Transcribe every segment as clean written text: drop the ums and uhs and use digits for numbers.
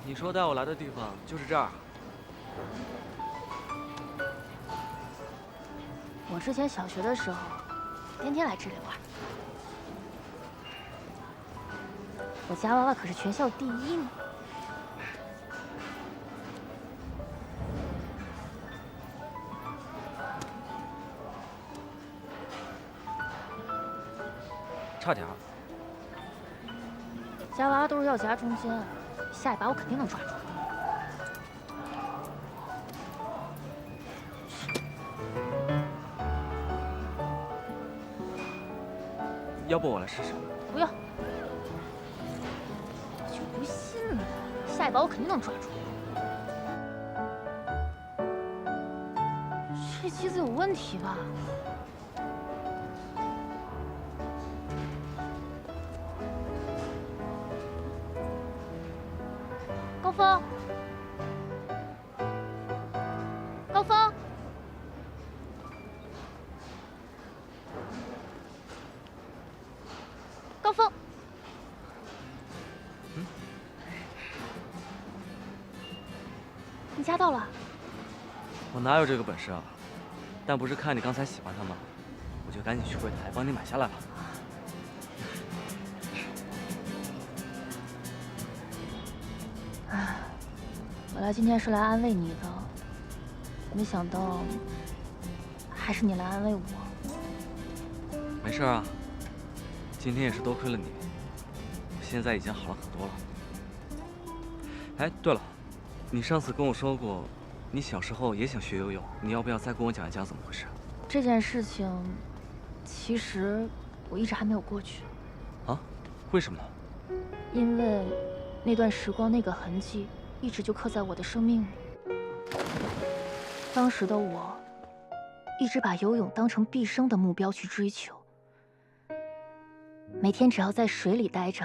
你说带我来的地方就是这儿。我之前小学的时候，天天来这里玩。我夹娃娃可是全校第一呢。差点儿。夹娃娃都是要夹中间，下一把我肯定能抓住。要不我来试试？不要，我就不信了，下一把我肯定能抓住。这机子有问题吧？高峰，高峰，高峰，你夹到了？我哪有这个本事啊？但不是看你刚才喜欢它吗？我就赶紧去柜台帮你买下来了。本来今天是来安慰你的，没想到还是你来安慰我。没事啊，今天也是多亏了你，我现在已经好了很多了。哎，对了，你上次跟我说过，你小时候也想学游泳，你要不要再跟我讲一讲怎么回事？这件事情，其实我一直还没有过去。啊？为什么呢？因为那段时光那个痕迹一直就刻在我的生命里。当时的我，一直把游泳当成毕生的目标去追求。每天只要在水里待着，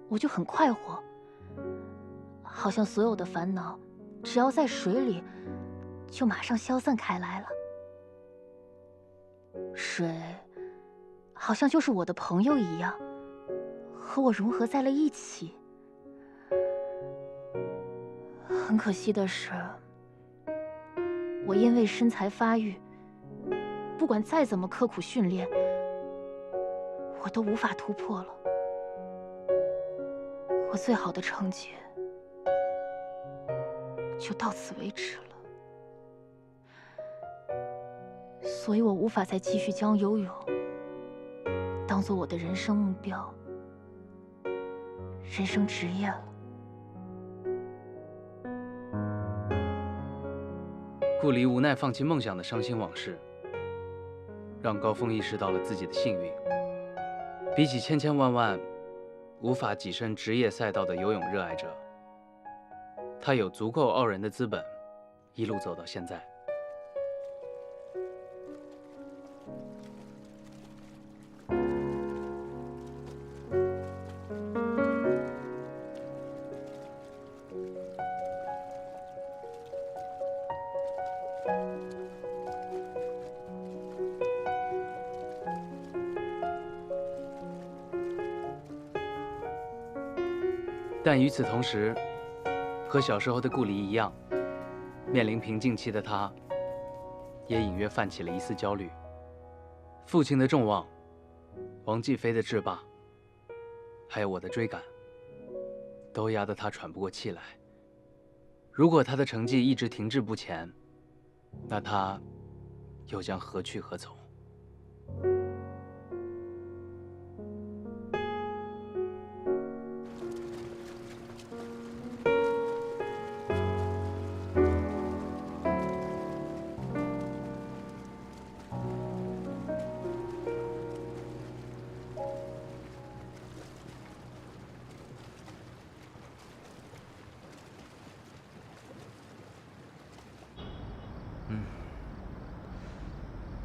我就很快活，好像所有的烦恼，只要在水里，就马上消散开来了。水，好像就是我的朋友一样，和我融合在了一起。很可惜的是，我因为身材发育，不管再怎么刻苦训练，我都无法突破了。我最好的成绩就到此为止了，所以我无法再继续将游泳当做我的人生目标、人生职业了。顾离无奈放弃梦想的伤心往事，让高峰意识到了自己的幸运。比起千千万万无法跻身职业赛道的游泳热爱者，他有足够傲人的资本，一路走到现在。但与此同时，和小时候的顾离一样，面临瓶颈期的他，也隐约泛起了一丝焦虑。父亲的众望，王继飞的制霸，还有我的追赶，都压得他喘不过气来。如果他的成绩一直停滞不前，那他又将何去何从？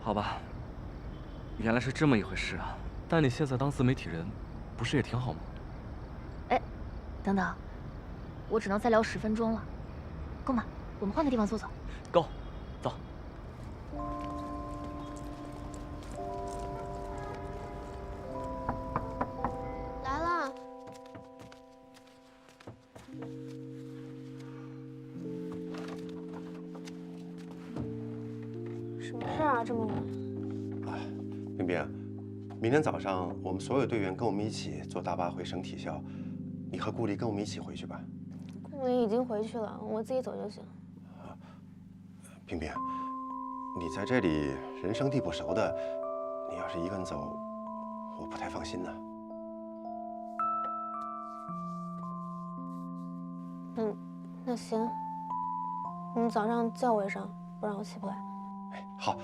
好吧，原来是这么一回事啊。但你现在当自媒体人，不是也挺好吗？哎，等等，我只能再聊10分钟了，够吗？我们换个地方坐坐。够，走。来了。事啊？这么晚？冰冰，明天早上我们所有队员跟我们一起坐大巴回省体校，你和顾里跟我们一起回去吧。顾里已经回去了，我自己走就行。冰冰，你在这里人生地不熟的，你要是一个人走，我不太放心呢。那行，你早上叫我一声，不然我起不来。好，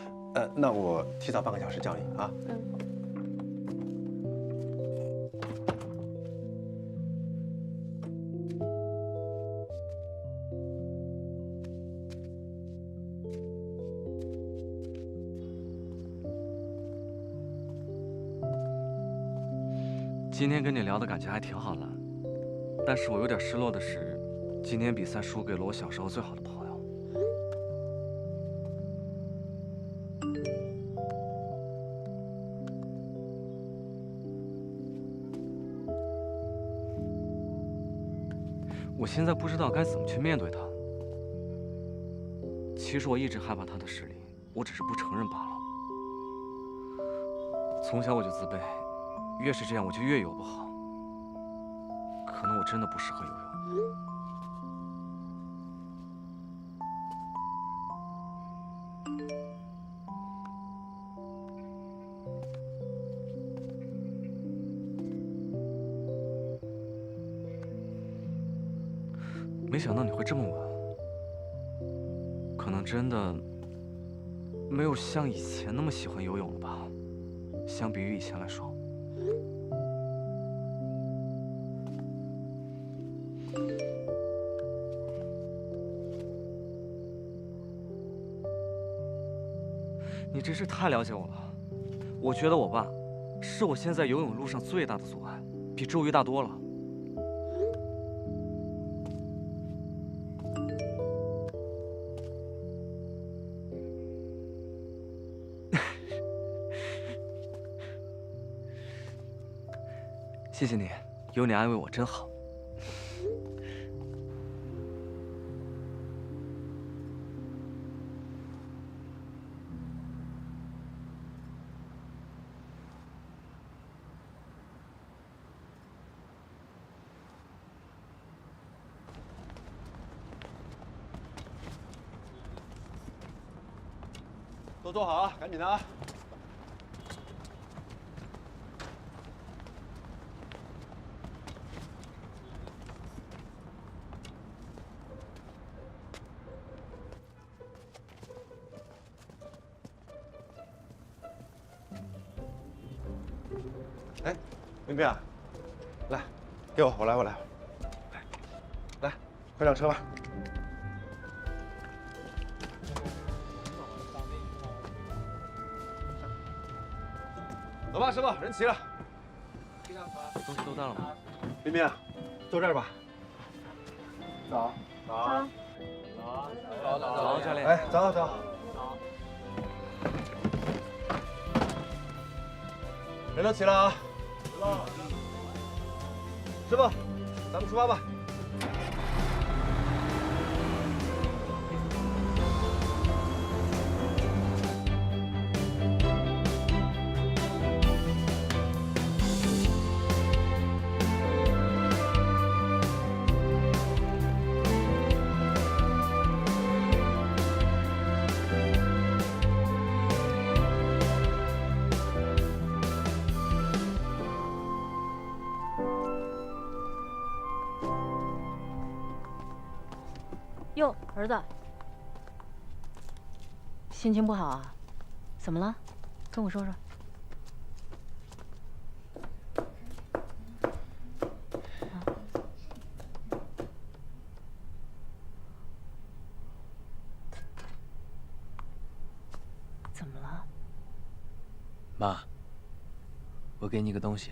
那我提早半个小时叫你啊。今天跟你聊的感觉还挺好的，但是我有点失落的是，今天比赛输给了我小时候最好的朋友。我现在不知道该怎么去面对他。其实我一直害怕他的实力，我只是不承认罢了。从小我就自卑。越是这样，我就越游不好。可能我真的不适合游泳。没想到你会这么问，可能真的没有像以前那么喜欢游泳了吧？相比于以前来说。你真是太了解我了。我觉得我爸是我现在游泳路上最大的阻碍，比周瑜大多了。谢谢你，有你安慰我真好。都坐好啊，赶紧的啊！哎，冰冰啊，来，给我，我来。来，快上车吧。走吧，师傅，人齐了。东西都带了吗？冰冰，坐这儿吧。走。早，教练。哎，走。人都齐了啊。师傅，咱们出发吧。哟，儿子，心情不好啊？怎么了？跟我说说。怎么了？妈，我给你个东西。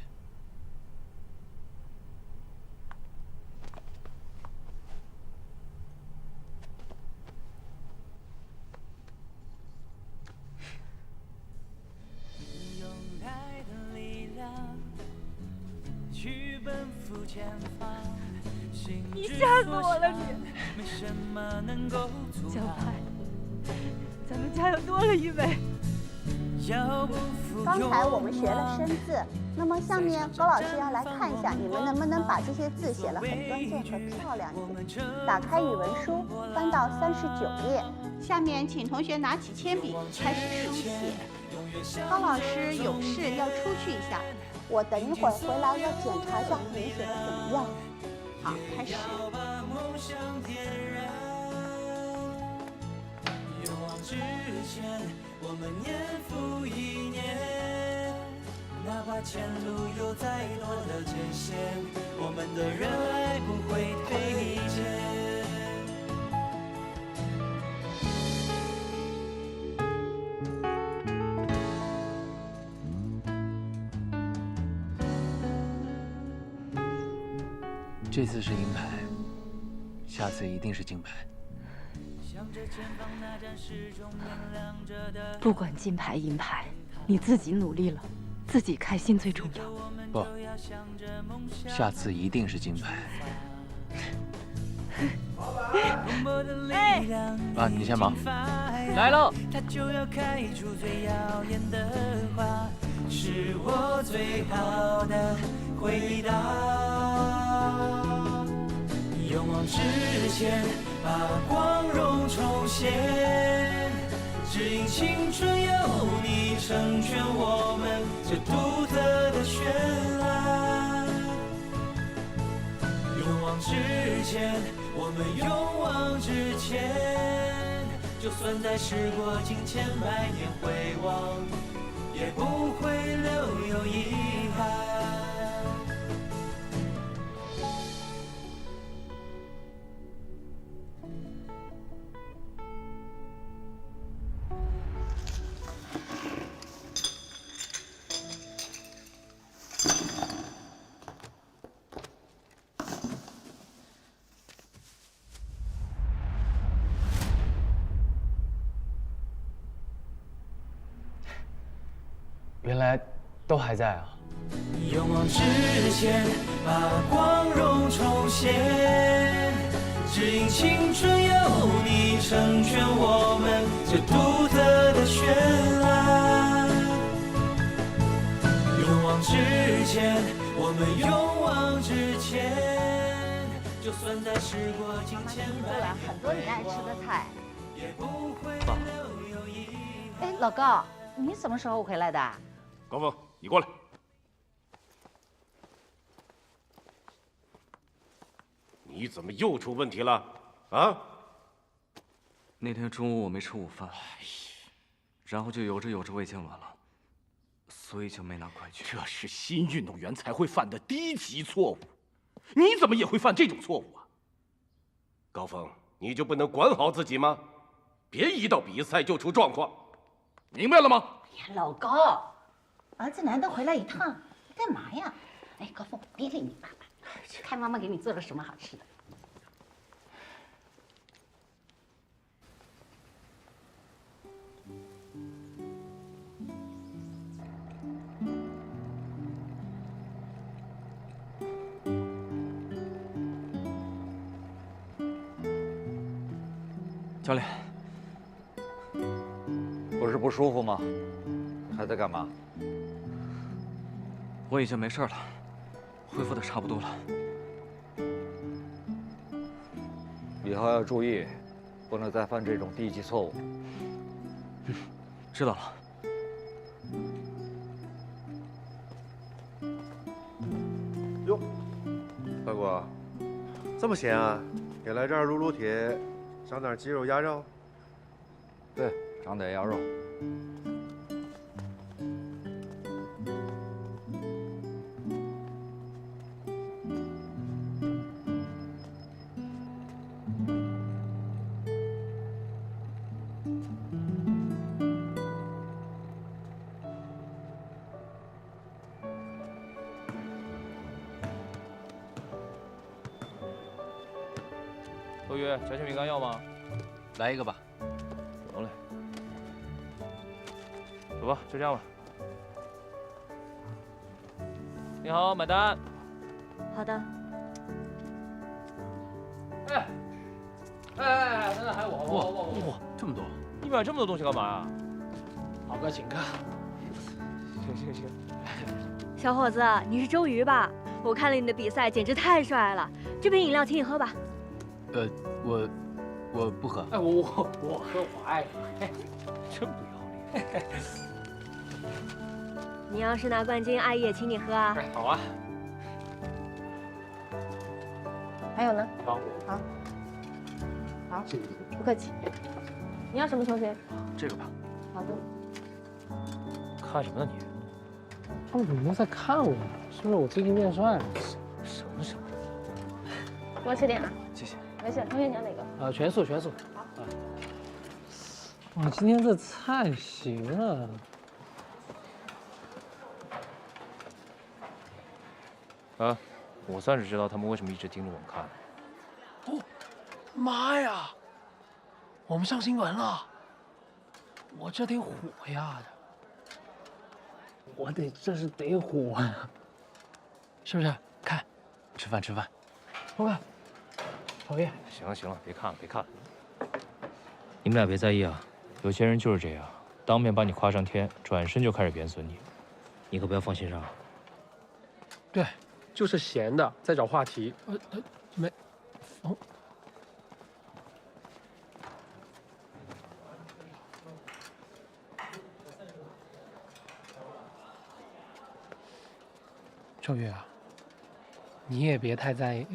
你吓死我了你！小白，咱们家又多了一位。刚才我们学了生字，那么下面高老师要来看一下，你们能不能把这些字写得很端正和漂亮一点。打开语文书，翻到39页，下面请同学拿起铅笔开始书写。高老师有事要出去一下，我等一会儿回来要检查一下你写的怎么样。好，开始。之前，我们年复一年，哪怕前路有再多的艰险，我们的热爱不会退减。这次是银牌，下次一定是金牌。不管金牌银牌，你自己努力了，自己开心最重要。不，下次一定是金牌。哎，啊，你先忙。来喽。他就要开出最耀眼的花，是我最好的回答。勇往直前，把光荣重现，只因青春有你成全我们这独特的绚烂。勇往直前，我们勇往直前，就算在时过境迁，百年回望，也不会留有遗憾。原来都还在啊！勇往直前，把光荣重现，只因青春有你成全我们这独特的绚烂。勇往直前，我们勇往直前，就算在时过境迁，做了很多你爱吃的菜。也不会留有遗憾。哎，老高，你什么时候回来的？高峰，你过来。你怎么又出问题了？啊？那天中午我没吃午饭，然后就有着胃痉挛了，所以就没拿快去。这是新运动员才会犯的低级错误，你怎么也会犯这种错误啊？高峰，你就不能管好自己吗？别一到比赛就出状况，明白了吗？哎呀，老高。儿子难得回来一趟，你干嘛呀？哎，高峰，别理你妈妈，看妈妈给你做了什么好吃的。教练，不是不舒服吗？还在干嘛？我已经没事了，恢复的差不多了。以后要注意，不能再犯这种低级错误。知道了。哟，大哥，这么闲啊？也来这儿撸撸铁，长点肌肉鸭肉？对，长点鸭肉。周宇，夹心饼干要吗？来一个吧。行嘞。走吧，就这样吧。你好，买单。好的。哎，等等，还有我，哇，这么多！你买这么多东西干嘛呀？豪哥请客。行。小伙子，你是周瑜吧？我看了你的比赛，简直太帅了。这瓶饮料请你喝吧。我不喝。哎，我喝，我爱喝。真不要脸。你要是拿冠军，阿姨也请你喝啊。好啊。还有呢？好，不客气。你要什么球鞋？这个吧。好的。看什么呢你？他们怎么都在看我？是不是我最近变帅了？什么？多吃点啊。谢谢。没事，同学你要哪个？全素。好。哇，今天这菜行啊！啊，我算是知道他们为什么一直盯着我们看。哦，妈呀！我们上新闻了！我这得火呀！这是得火呀！是不是？看，吃饭。我看，讨厌。行了，别看了。你们俩别在意啊，有些人就是这样，当面把你夸上天，转身就开始贬损你，你可不要放心上。对，就是闲的，在找话题。没，哦。秋月啊，你也别太在意。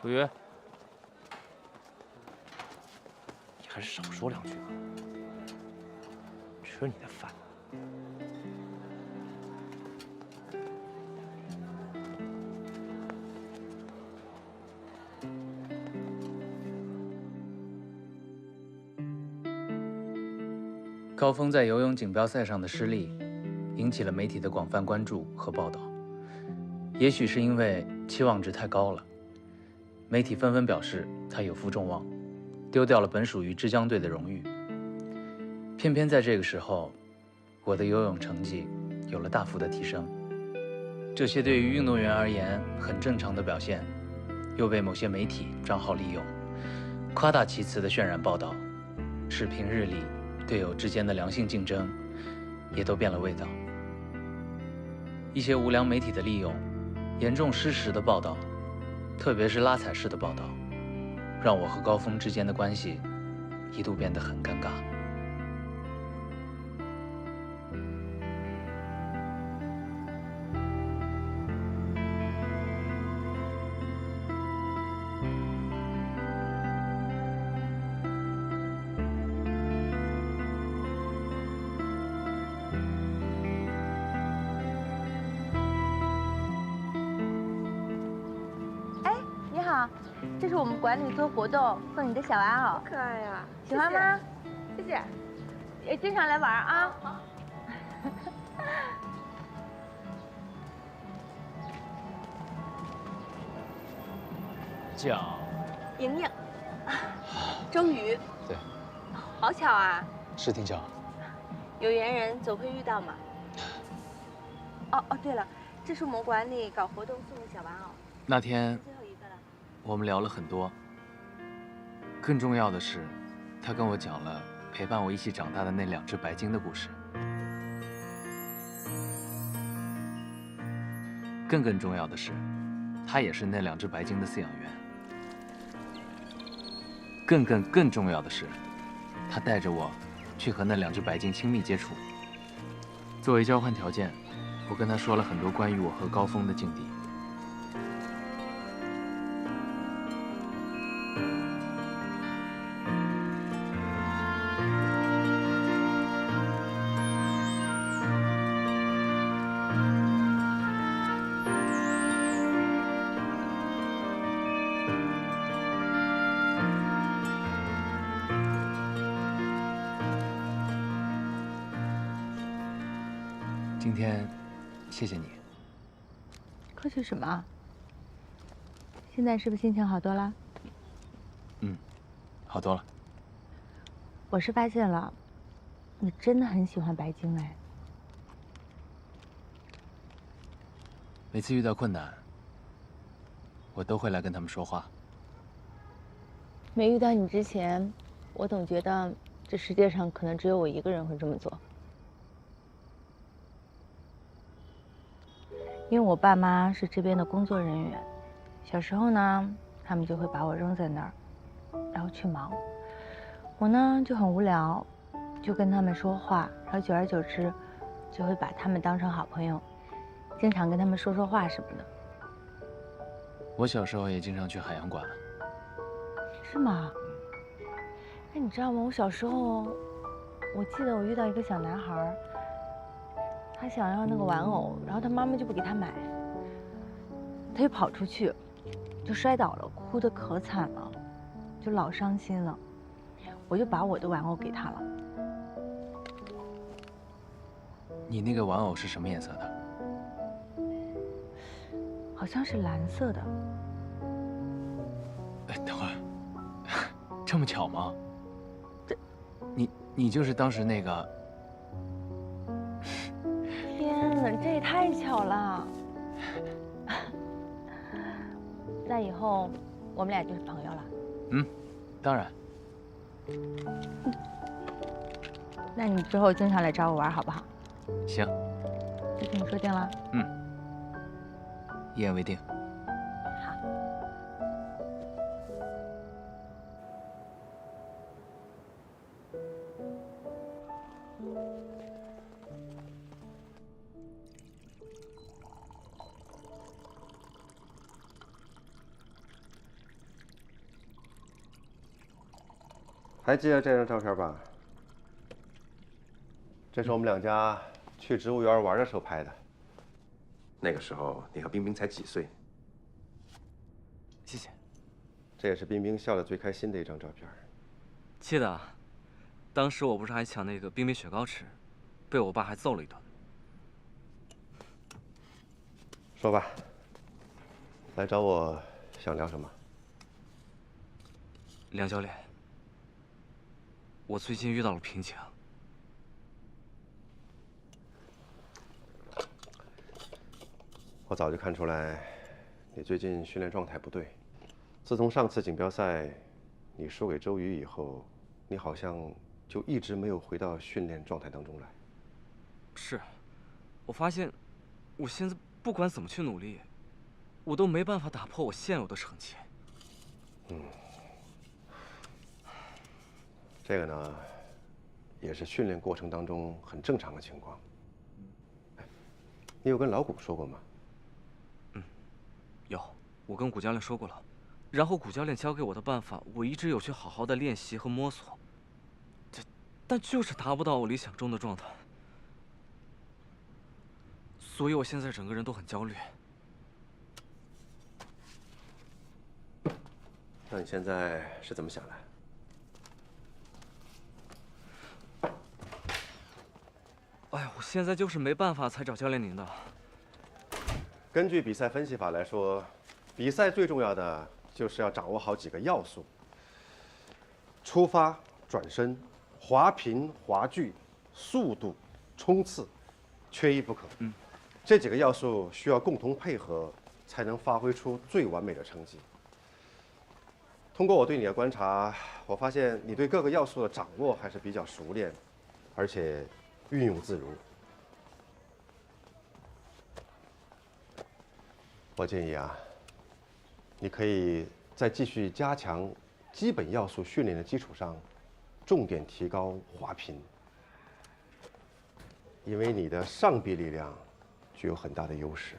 周瑜，你还是少说两句吧，吃你的饭。高峰在游泳锦标赛上的失利，引起了媒体的广泛关注和报道。也许是因为期望值太高了，媒体纷纷表示他有负众望，丢掉了本属于之江队的荣誉。偏偏在这个时候，我的游泳成绩有了大幅的提升。这些对于运动员而言很正常的表现，又被某些媒体账号利用，夸大其词的渲染报道，使平日里队友之间的良性竞争也都变了味道。一些无良媒体的利用，严重失实的报道，特别是拉踩式的报道，让我和高峰之间的关系一度变得很尴尬。这是我们馆里做活动送你的小玩偶，可爱呀！喜欢吗？谢谢。也经常来玩啊。好。叫莹莹，周瑜。对。好巧啊！是挺巧。有缘人总会遇到嘛。哦，对了，这是我们馆里搞活动送的小玩偶。那天。最后一个了。我们聊了很多，更重要的是，他跟我讲了陪伴我一起长大的那2只白鲸的故事。更重要的是，他也是那2只白鲸的饲养员。更重要的是，他带着我去和那2只白鲸亲密接触。作为交换条件，我跟他说了很多关于我和高峰的境地。今天，谢谢你。客气什么？现在是不是心情好多了？好多了。我是发现了，你真的很喜欢白鲸哎。每次遇到困难，我都会来跟他们说话。没遇到你之前，我总觉得这世界上可能只有我一个人会这么做。因为我爸妈是这边的工作人员，小时候呢，他们就会把我扔在那儿，然后去忙。我呢就很无聊，就跟他们说话，然后久而久之，就会把他们当成好朋友，经常跟他们说说话什么的。我小时候也经常去海洋馆。是吗？哎，你知道吗？我小时候，我记得我遇到一个小男孩，他想要那个玩偶，然后他妈妈就不给他买，他就跑出去，就摔倒了，哭得可惨了，就老伤心了。我就把我的玩偶给他了。你那个玩偶是什么颜色的？好像是蓝色的。哎，等会儿，这么巧吗？你就是当时那个？天哪，这也太巧了！那以后我们俩就是朋友了。嗯，当然。那你之后经常来找我玩好不好？行。就跟你说定了。一言为定。还记得这张照片吧？这是我们两家去植物园玩的时候拍的。那个时候你和冰冰才几岁。谢谢。这也是冰冰笑得最开心的一张照片。记得啊，当时我不是还抢那个冰冰雪糕吃，被我爸还揍了一顿。说吧，来找我想聊什么？梁教练，我最近遇到了瓶颈。我早就看出来，你最近训练状态不对。自从上次锦标赛你输给周瑜以后，你好像就一直没有回到训练状态当中来。是，我发现，我现在不管怎么去努力，我都没办法打破我现有的成绩。这个呢，也是训练过程当中很正常的情况。你有跟老谷说过吗？有，我跟谷教练说过了，然后谷教练教给我的办法，我一直有去好好的练习和摸索，但就是达不到我理想中的状态，所以我现在整个人都很焦虑。那你现在是怎么想的？哎呀，我现在就是没办法才找教练您的。根据比赛分析法来说，比赛最重要的就是要掌握好几个要素：出发、转身、滑频、滑距、速度、冲刺，缺一不可。这几个要素需要共同配合，才能发挥出最完美的成绩。通过我对你的观察，我发现你对各个要素的掌握还是比较熟练，而且运用自如。我建议啊，你可以在继续加强基本要素训练的基础上，重点提高滑频，因为你的上臂力量具有很大的优势。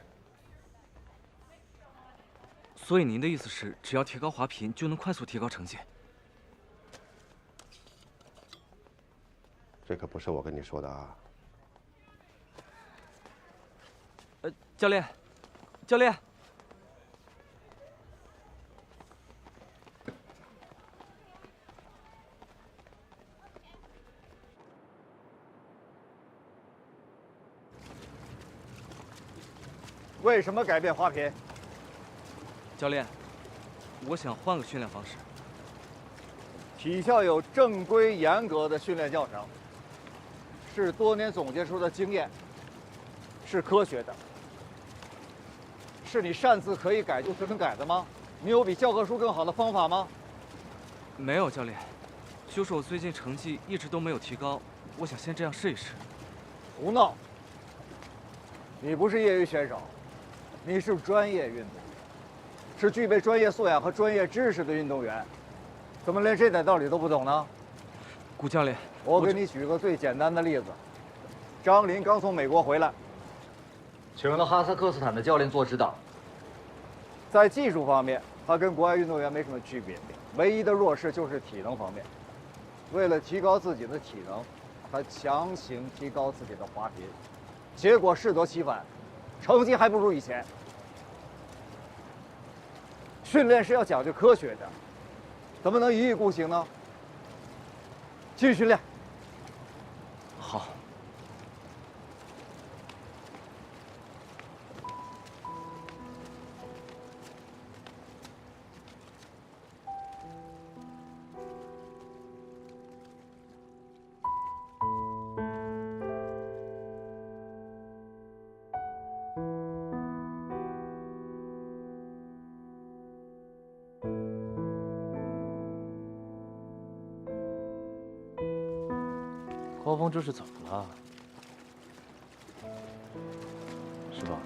所以您的意思是，只要提高滑频，就能快速提高成绩？这可不是我跟你说的啊。教练，教练。为什么改变滑频？教练，我想换个训练方式。体校有正规严格的训练教程，是多年总结出的经验，是科学的。是你擅自可以改就能改的吗？你有比教科书更好的方法吗？没有，教练，就是我最近成绩一直都没有提高，我想先这样试一试。胡闹！你不是业余选手，你是专业运动员，是具备专业素养和专业知识的运动员，怎么连这点道理都不懂呢？谷教练，我给你举个最简单的例子，张琳刚从美国回来，请了哈萨克斯坦的教练做指导。在技术方面，他跟国外运动员没什么区别，唯一的弱势就是体能方面。为了提高自己的体能，他强行提高自己的滑频，结果适得其反，成绩还不如以前。训练是要讲究科学的，怎么能一意孤行呢？继续训练。好。高峰这是怎么了？是吧？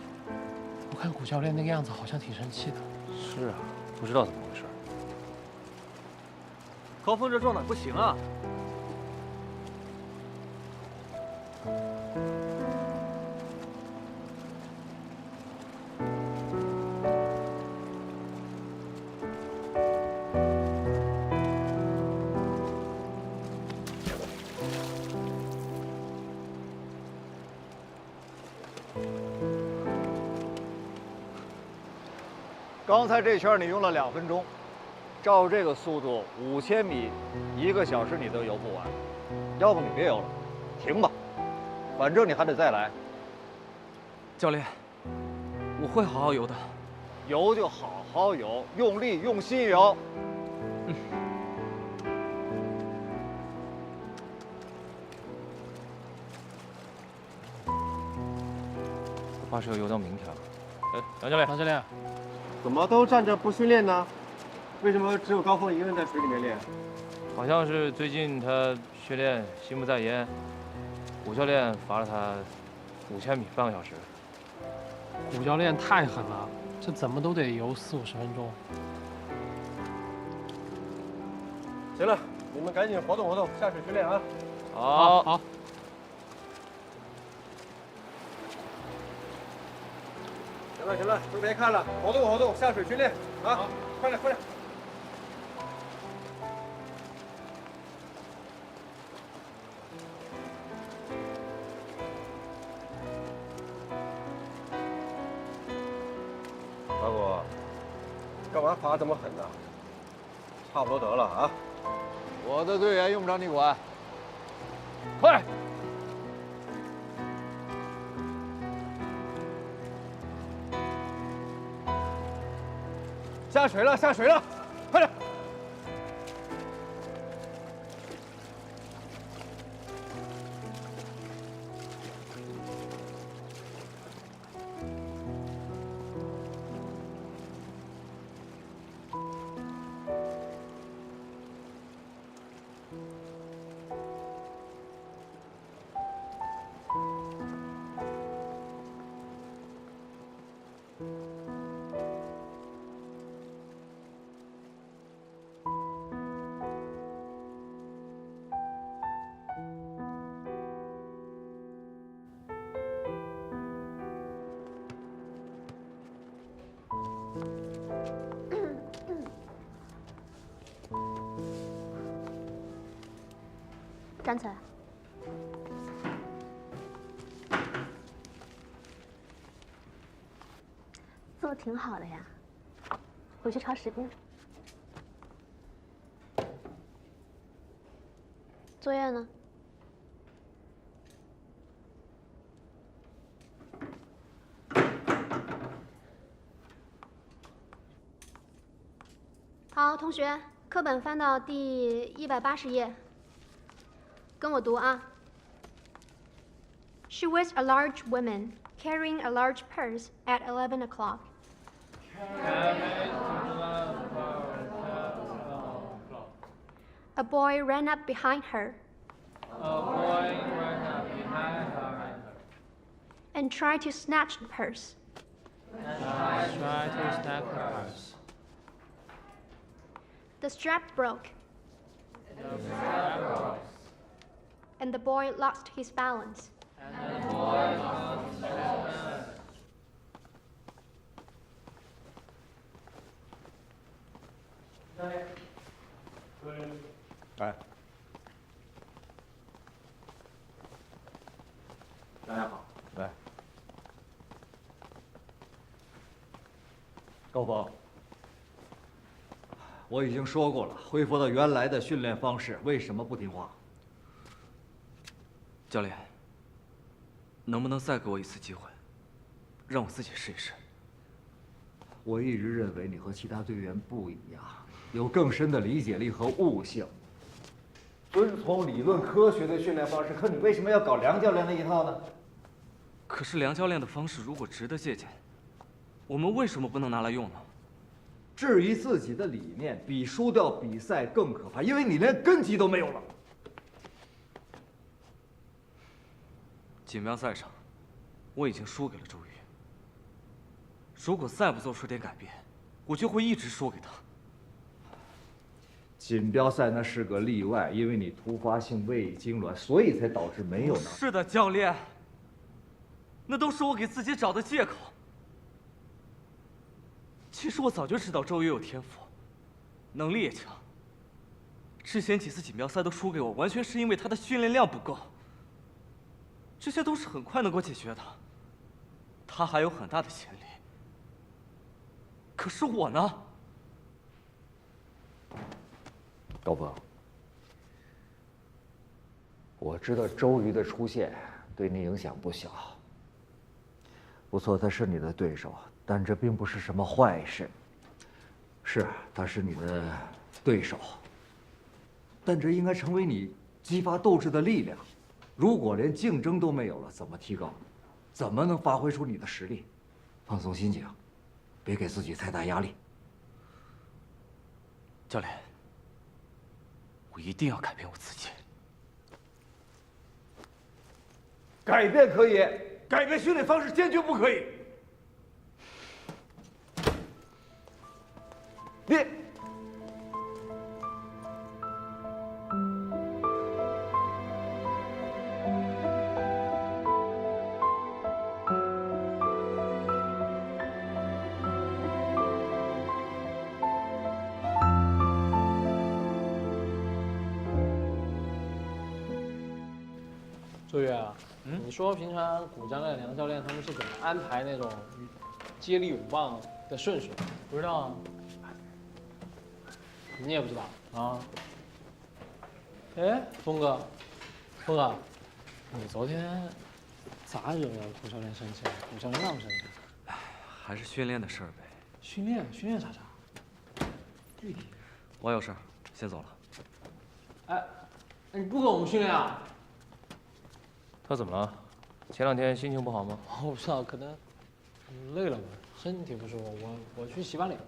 我看谷教练那个样子，好像挺生气的。是啊，不知道怎么回事。高峰这状态不行啊！刚才这圈你用了2分钟，照这个速度，5000米1个小时你都游不完。要不你别游了，停吧，反正你还得再来。教练，我会好好游的。游就好好游，用力用心游。我怕是要游到明天了。哎，杨教练，杨教练。怎么都站着不训练呢？为什么只有高峰一个人在水里面练？好像是最近他训练心不在焉，谷教练罚了他5000米半个小时。谷教练太狠了，这怎么都得游40-50分钟。行了，你们赶紧活动活动，下水训练啊！好。好。行了，都别看了，活动活动，下水训练啊！快点！大果，干嘛罚这么狠呢？差不多得了啊！我的队员用不着你管。快！下水了，快点！站起来。做得挺好的呀，回去抄10遍。作业呢？好，同学，课本翻到第180页，跟我读啊。She was a large woman carrying a large purse at 11 o'clock. A boy ran up behind her and tried to snatch the purse. The strap broke, and the boy lost his balance.哎，大家好。来，高峰，我已经说过了，恢复到原来的训练方式，为什么不听话？教练，能不能再给我一次机会，让我自己试一试？我一直认为你和其他队员不一样，有更深的理解力和悟性，遵从理论科学的训练方式。可你为什么要搞梁教练那一套呢？可是梁教练的方式如果值得借鉴，我们为什么不能拿来用呢？质疑自己的理念比输掉比赛更可怕，因为你连根基都没有了。锦标赛上，我已经输给了周瑜。如果再不做出点改变，我就会一直输给他。锦标赛那是个例外，因为你突发性胃痉挛，所以才导致没有拿。是的，教练，那都是我给自己找的借口。其实我早就知道周瑜有天赋，能力也强。之前几次锦标赛都输给我，完全是因为他的训练量不够。这些都是很快能够解决的。他还有很大的潜力。可是我呢？高峰，我知道周瑜的出现对你影响不小。不错，他是你的对手，但这并不是什么坏事。是，他是你的对手，但这应该成为你激发斗志的力量。如果连竞争都没有了，怎么提高？怎么能发挥出你的实力？放松心情，别给自己太大压力。教练，我一定要改变我自己。改变可以，改变训练方式坚决不可以。别。周瑜啊，你说平常古教练、梁教练他们是怎么安排那种接力、勇棒的顺序？不知道啊，你也不知道啊？哎，峰哥，你昨天咋惹古教练生气了？古教练那么生气？还是训练的事儿呗。训练啥？具体？我有事儿，先走了。哎，你不跟我们训练啊？他怎么了？前2天心情不好吗？我不知道，可能累了吧，身体不舒服。我去洗把脸。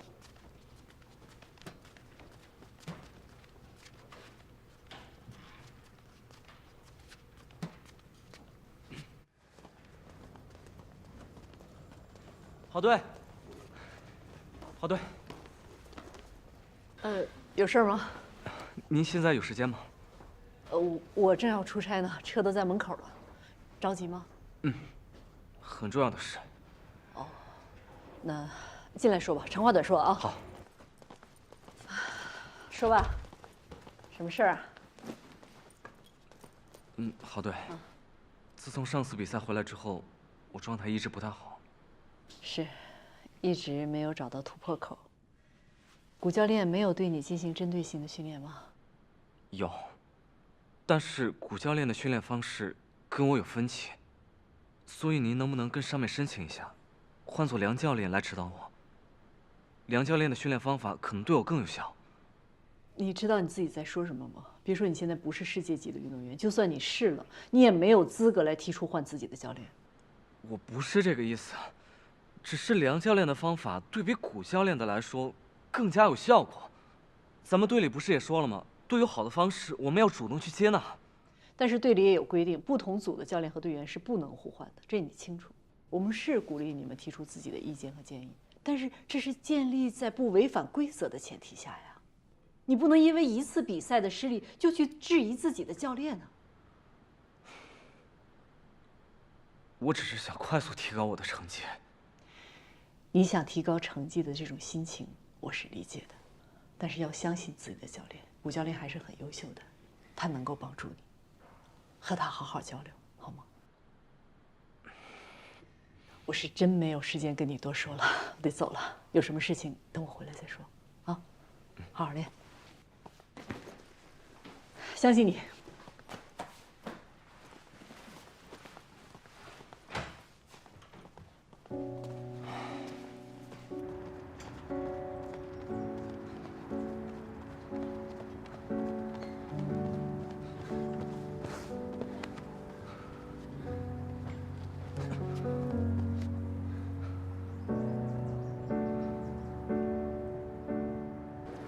郝队，有事吗？您现在有时间吗？我正要出差呢，车都在门口了，着急吗？很重要的事。哦，那进来说吧，长话短说啊。好。说吧，什么事儿啊？郝队，自从上次比赛回来之后，我状态一直不太好。是，一直没有找到突破口。古教练没有对你进行针对性的训练吗？有，但是古教练的训练方式跟我有分歧，所以您能不能跟上面申请一下，换做梁教练来指导我？梁教练的训练方法可能对我更有效。你知道你自己在说什么吗？别说你现在不是世界级的运动员，就算你是了，你也没有资格来提出换自己的教练。我不是这个意思，只是梁教练的方法对比古教练的来说更加有效果。咱们队里不是也说了吗？都有好的方式，我们要主动去接纳。但是队里也有规定，不同组的教练和队员是不能互换的，这你清楚。我们是鼓励你们提出自己的意见和建议，但是这是建立在不违反规则的前提下呀。你不能因为一次比赛的失利就去质疑自己的教练啊。我只是想快速提高我的成绩。你想提高成绩的这种心情，我是理解的，但是要相信自己的教练，武教练还是很优秀的，他能够帮助你，和他好好交流，好吗？我是真没有时间跟你多说了，我得走了。有什么事情等我回来再说，啊，好好练，相信你。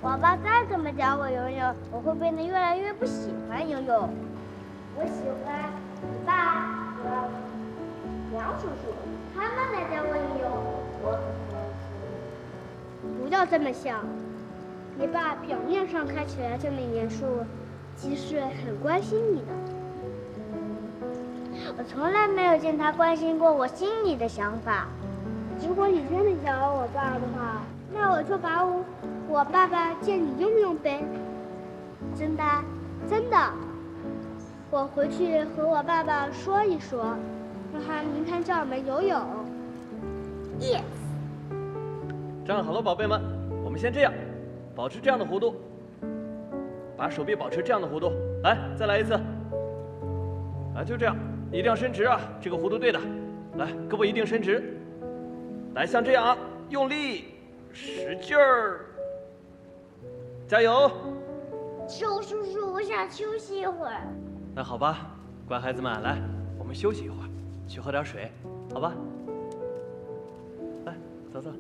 我爸再怎么教我游泳，我会变得越来越不喜欢游泳。我喜欢你爸和梁叔叔，他们来教我游泳，我很开心。不要这么想，你爸表面上看起来这么严肃，其实很关心你的。我从来没有见他关心过我心里的想法。如果你真的想要我爸的话，那我就把我爸爸借你用用呗。真的，真的。我回去和我爸爸说一说，让他明天教我们游泳。Yes。站好了，宝贝们，我们先这样，保持这样的弧度，把手臂保持这样的弧度。来，再来一次。啊，就这样，一定要伸直啊，这个弧度对的。来，胳膊一定伸直。来，像这样啊，用力，使劲儿，加油！周叔叔，我想休息一会儿。那好吧，乖孩子们，来，我们休息一会儿，去喝点水，好吧？来，走走。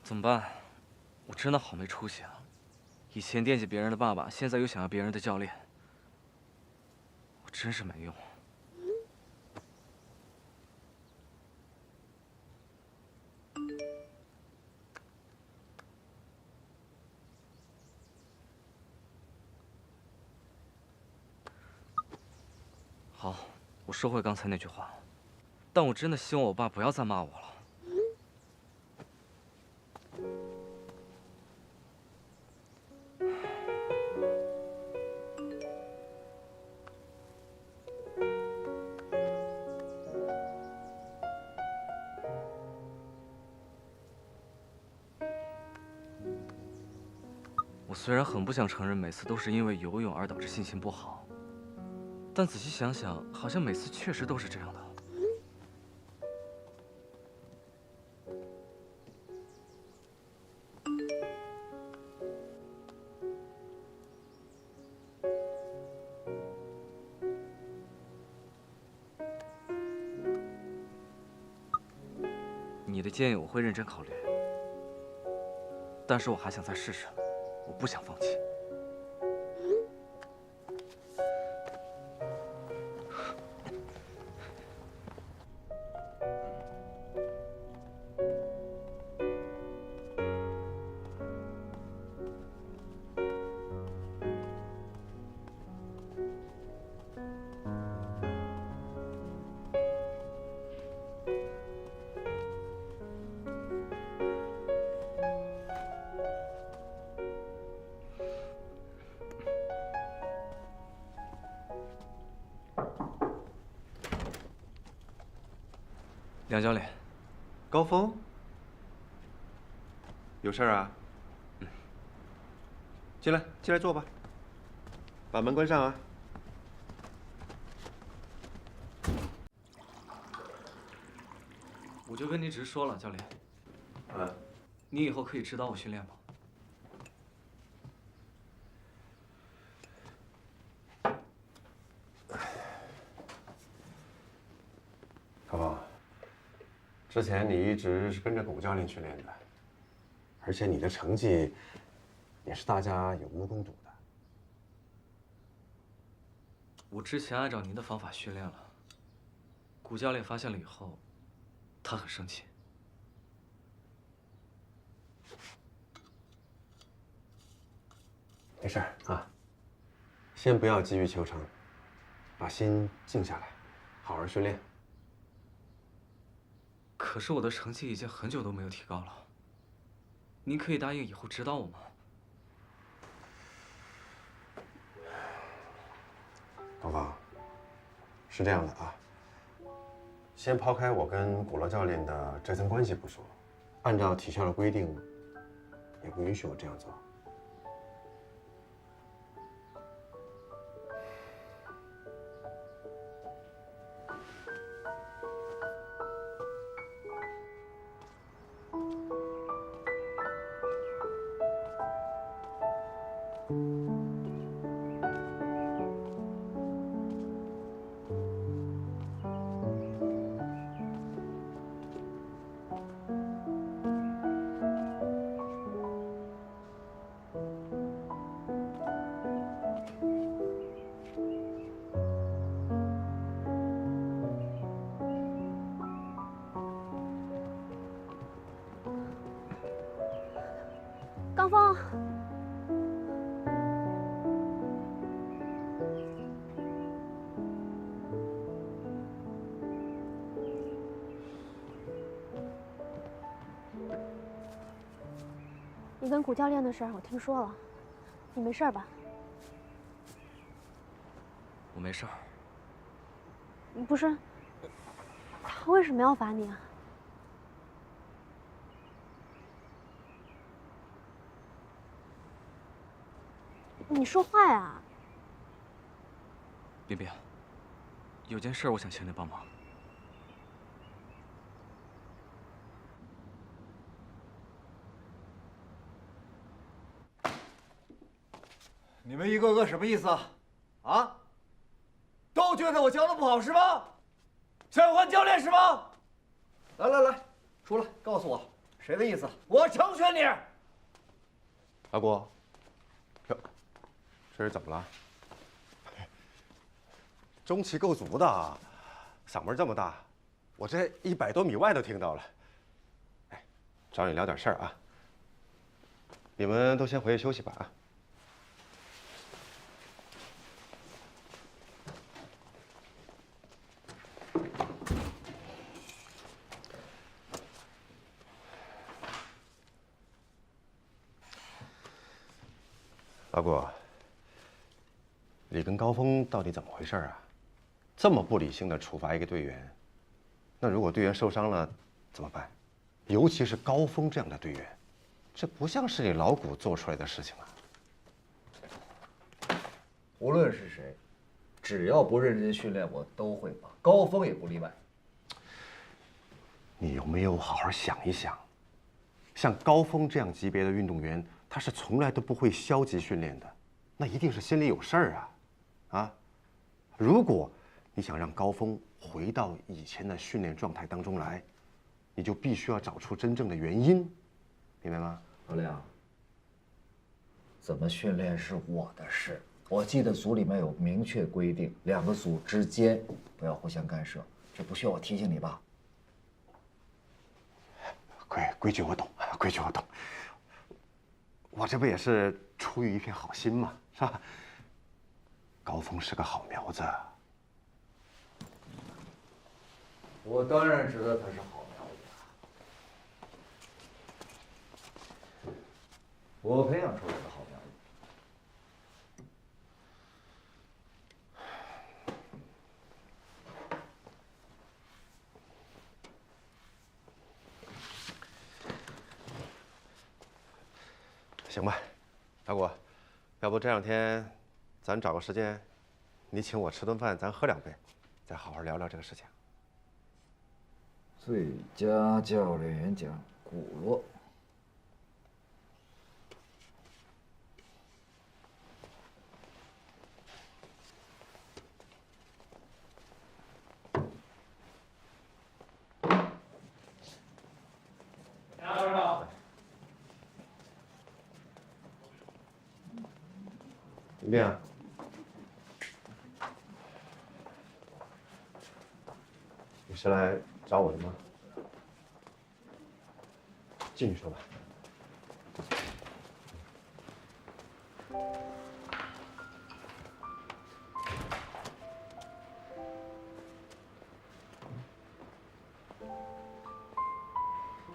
怎么办？我真的好没出息啊！以前惦记别人的爸爸，现在又想要别人的教练，我真是没用。好，我收回刚才那句话，但我真的希望我爸不要再骂我了。我虽然很不想承认每次都是因为游泳而导致心情不好，但仔细想想，好像每次确实都是这样的。你的建议我会认真考虑，但是我还想再试试，我不想放弃。梁教练，高峰，有事儿啊？进来，进来坐吧。把门关上啊。我就跟你直说了，教练。你以后可以指导我训练吗？之前你一直是跟着古教练训练的，而且你的成绩也是大家有目共睹的。我之前按照您的方法训练了，古教练发现了以后，他很生气。没事啊，先不要急于求成，把心静下来，好好训练。可是我的成绩已经很久都没有提高了，您可以答应以后指导我吗？高芳，是这样的啊，先抛开我跟古乐教练的这层关系不说，按照体校的规定，也不允许我这样做。高峰，你跟古教练的事儿我听说了，你没事吧？我没事儿。不是，他为什么要罚你啊？你说话呀！冰冰，有件事我想请你帮忙。你们一个个什么意思啊？啊？都觉得我教的不好是吗？想换教练是吗？来来来，出来告诉我谁的意思，我成全你。阿国，哟，这是怎么了？中气够足的啊，嗓门这么大，我这100多米外都听到了。哎，找你聊点事儿啊。你们都先回去休息吧啊。阿国，你跟高峰到底怎么回事啊？这么不理性的处罚一个队员，那如果队员受伤了怎么办？尤其是高峰这样的队员，这不像是你老古做出来的事情啊！无论是谁，只要不认真训练，我都会罚，高峰也不例外。你有没有好好想一想？像高峰这样级别的运动员，他是从来都不会消极训练的，那一定是心里有事儿啊！啊，如果你想让高峰回到以前的训练状态当中来，你就必须要找出真正的原因，明白吗？老亮，怎么训练是我的事。我记得组里面有明确规定，2个组之间不要互相干涉，这不需要我提醒你吧？规矩我懂，规矩我懂。我这不也是出于一片好心嘛，是吧？高峰是个好苗子。我当然知道他是好苗子，我培养出来的好苗子。行吧，大果，要不这2天，咱找个时间，你请我吃顿饭，咱喝2杯，再好好聊聊这个事情。最佳教练员奖，古洛。一遍啊。你是来找我的吗？进去说吧。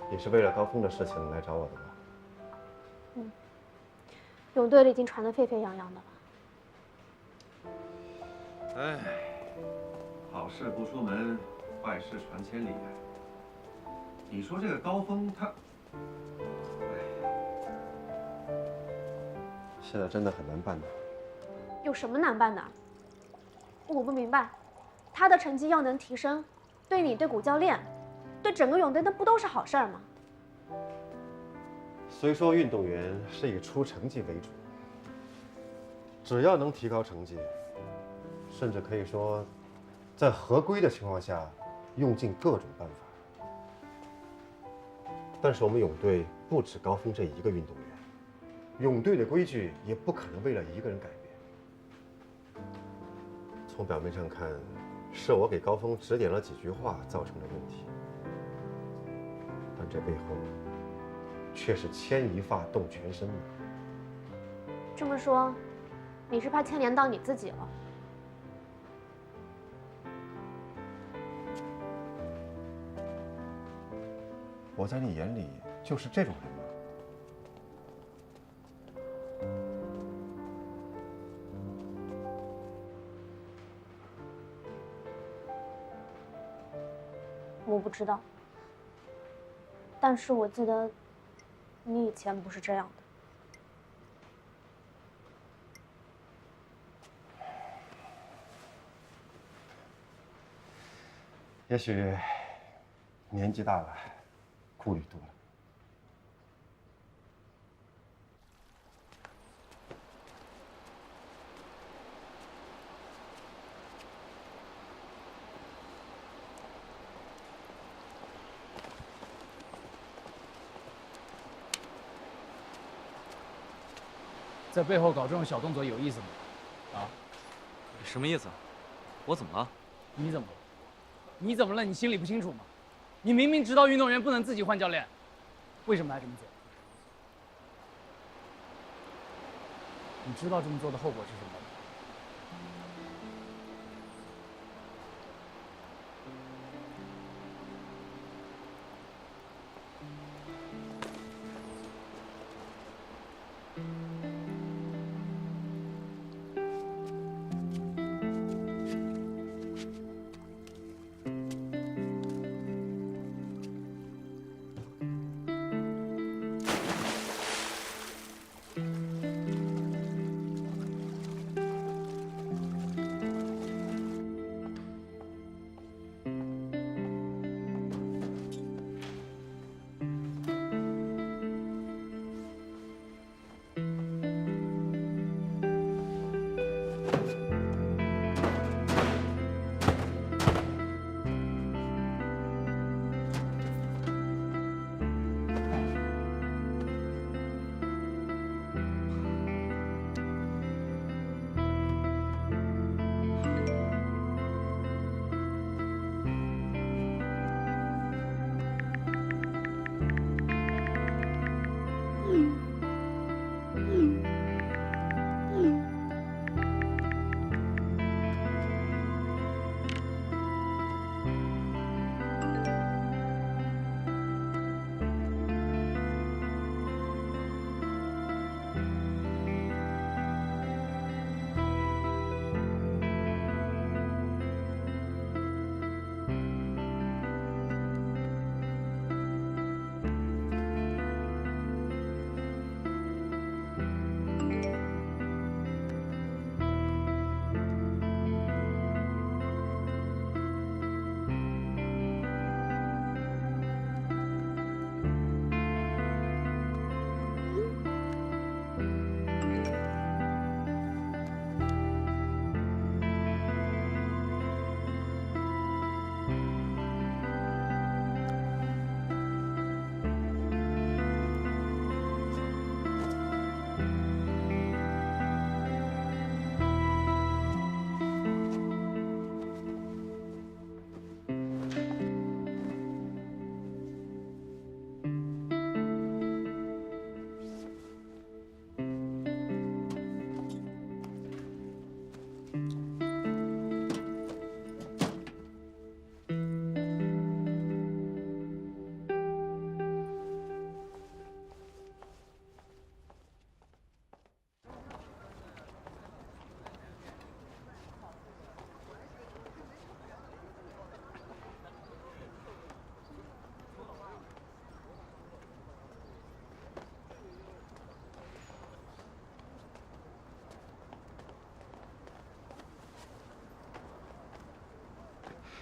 你是为了高峰的事情来找我的吧？嗯，泳队里已经传得沸沸扬扬的了。哎，好事不出门，坏事传千里。你说这个高峰他，现在真的很难办的。有什么难办的？我不明白，他的成绩要能提升，对你、对谷教练，对整个泳队，那不都是好事儿吗？虽说运动员是以出成绩为主，只要能提高成绩，甚至可以说，在合规的情况下，用尽各种办法。但是我们泳队不止高峰这一个运动员，泳队的规矩也不可能为了一个人改变。从表面上看，是我给高峰指点了几句话造成的问题，但这背后却是牵一发动全身的。这么说，你是怕牵连到你自己了？我在你眼里就是这种人吗？我不知道，但是我记得你以前不是这样的。也许年纪大了，顾虑多了。在背后搞这种小动作有意思吗？啊？什么意思？我怎么了？你怎么了？你怎么了？你心里不清楚吗？你明明知道运动员不能自己换教练，为什么还这么做？你知道这么做的后果是什么吗？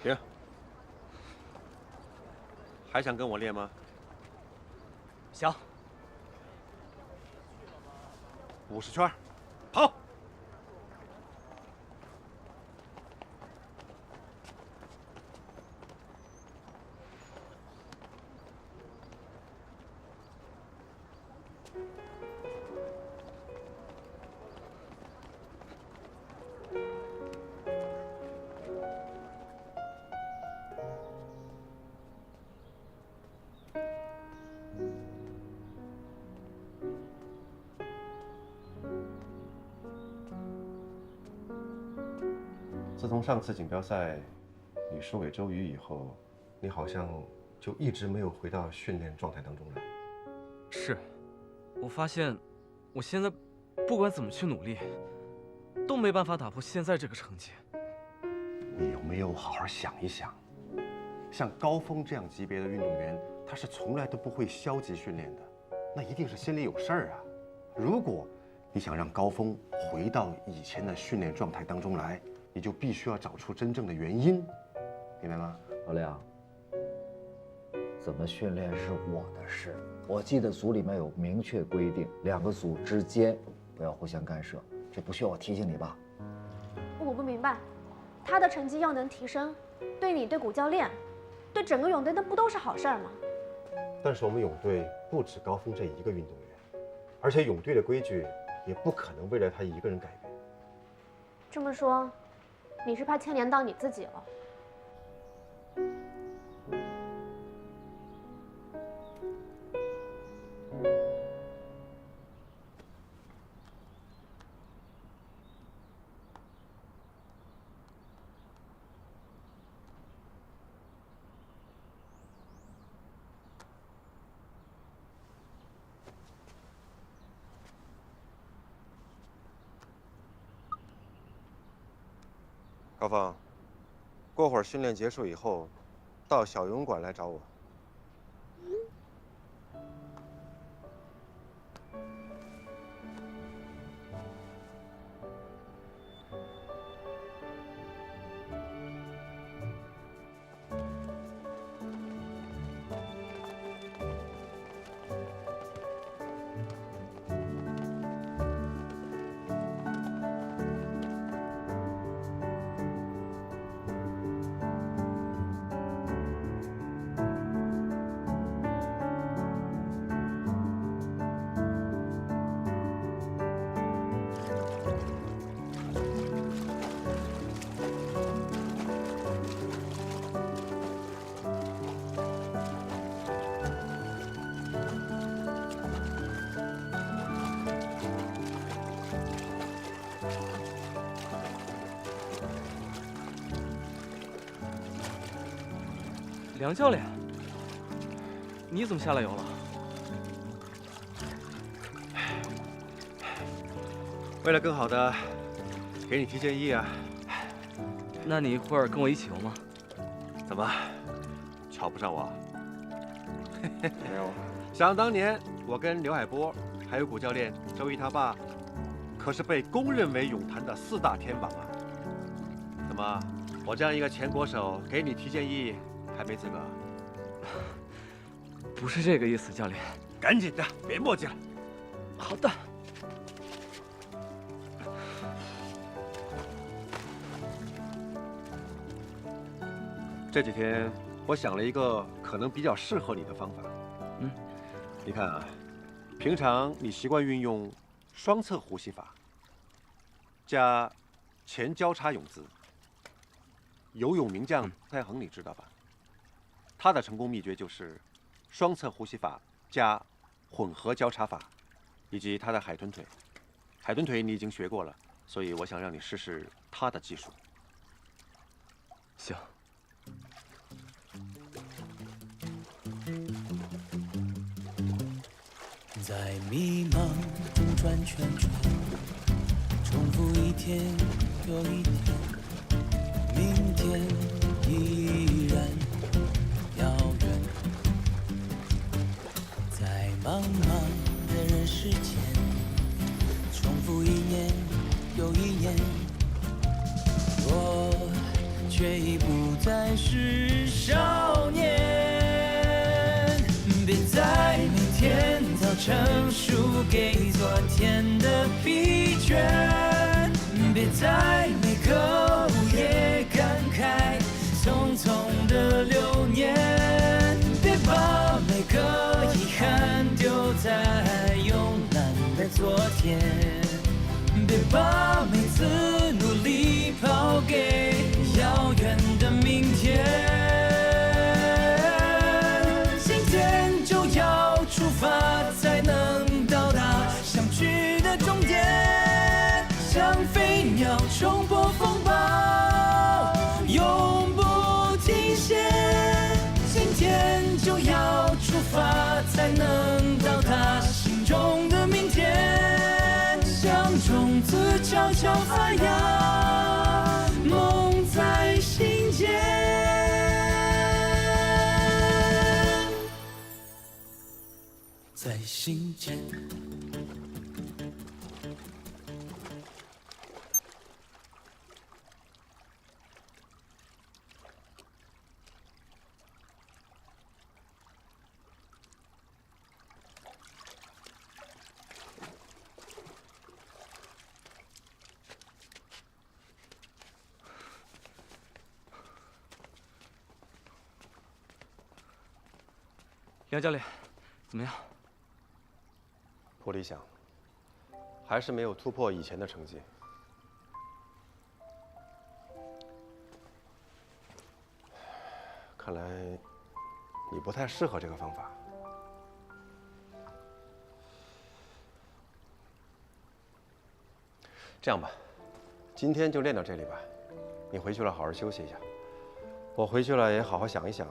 停！还想跟我练吗？想。50圈，跑！自从上次锦标赛你输给周瑜以后，你好像就一直没有回到训练状态当中来。是，我发现我现在不管怎么去努力，都没办法打破现在这个成绩。你有没有好好想一想？像高峰这样级别的运动员，他是从来都不会消极训练的，那一定是心里有事儿啊。如果你想让高峰回到以前的训练状态当中来，你就必须要找出真正的原因，明白吗？老梁，怎么训练是我的事。我记得组里面有明确规定，2个组之间不要互相干涉，这不需要我提醒你吧？我不明白，他的成绩要能提升，对你、对谷教练、对整个泳队，那不都是好事儿吗？但是我们泳队不止高峰这一个运动员，而且泳队的规矩也不可能为了他一个人改变。这么说，你是怕牵连到你自己了？高峰，过会儿训练结束以后，到小游泳馆来找我。梁教练，你怎么下来游了？为了更好的给你提建议啊。那你一会儿跟我一起游吗？怎么，瞧不上我？没有。想当年，我跟刘海波还有谷教练周瑜他爸，可是被公认为泳坛的4大天王啊。怎么，我这样一个前国手给你提建议？还没资格？不是这个意思，教练。赶紧的，别墨迹了。好的。这几天我想了一个可能比较适合你的方法。你看啊，平常你习惯运用双侧呼吸法，加前交叉泳姿。游泳名将蔡恒，你知道吧？他的成功秘诀就是双侧呼吸法加混合交叉法，以及他的海豚腿。海豚腿你已经学过了，所以我想让你试试他的技术。行。在迷茫中转圈圈，重复一天又一天，明天依然遥远。在茫茫的人世间，重复一年又一年，我却已不再是少年。别再每天早晨输给昨天的疲倦，别在每个午夜感慨匆匆的流年，别把每个遗憾丢在慵懒的昨天，别把每次努力抛给遥远的明天。出发才能到达想去的终点，像飞鸟冲破风暴，永不停歇。今天就要出发才能到达心中的明天，像种子悄悄发芽，梦在心间。在心间。杨教练，怎么样？不理想，还是没有突破以前的成绩。看来你不太适合这个方法。这样吧，今天就练到这里吧。你回去了好好休息一下，我回去了也好好想一想，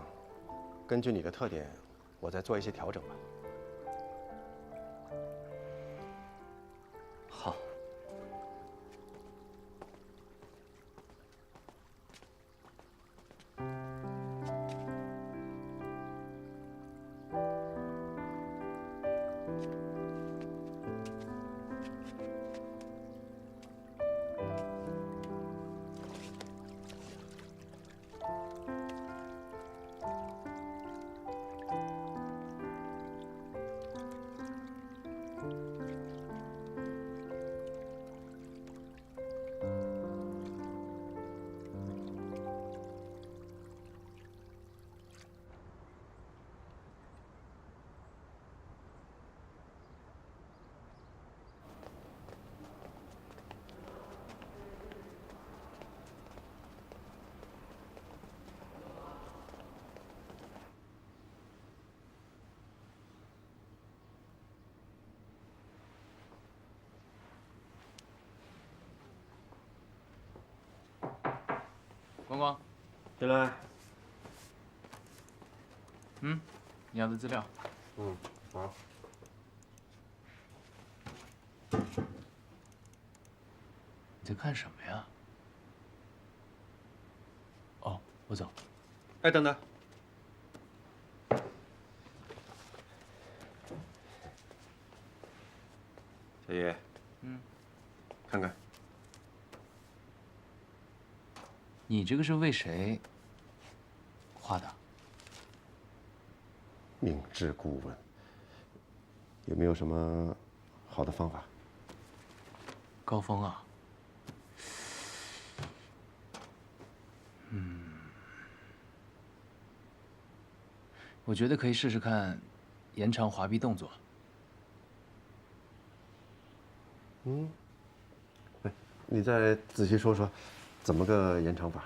根据你的特点，我再做一些调整吧。好。光光，进来。你要的资料。好。你在看什么呀？哦，我走。哎，等等。小野。看看。你这个是为谁画的？明知故问，有没有什么好的方法？高峰啊，我觉得可以试试看延长滑臂动作。你再仔细说说，怎么个延长法？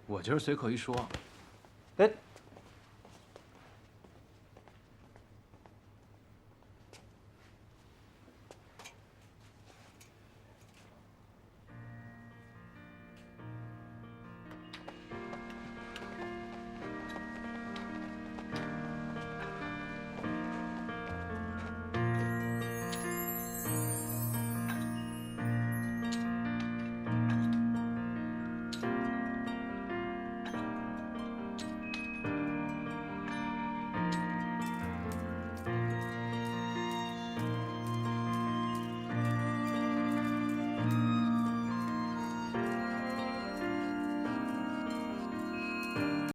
我就是随口一说。哎，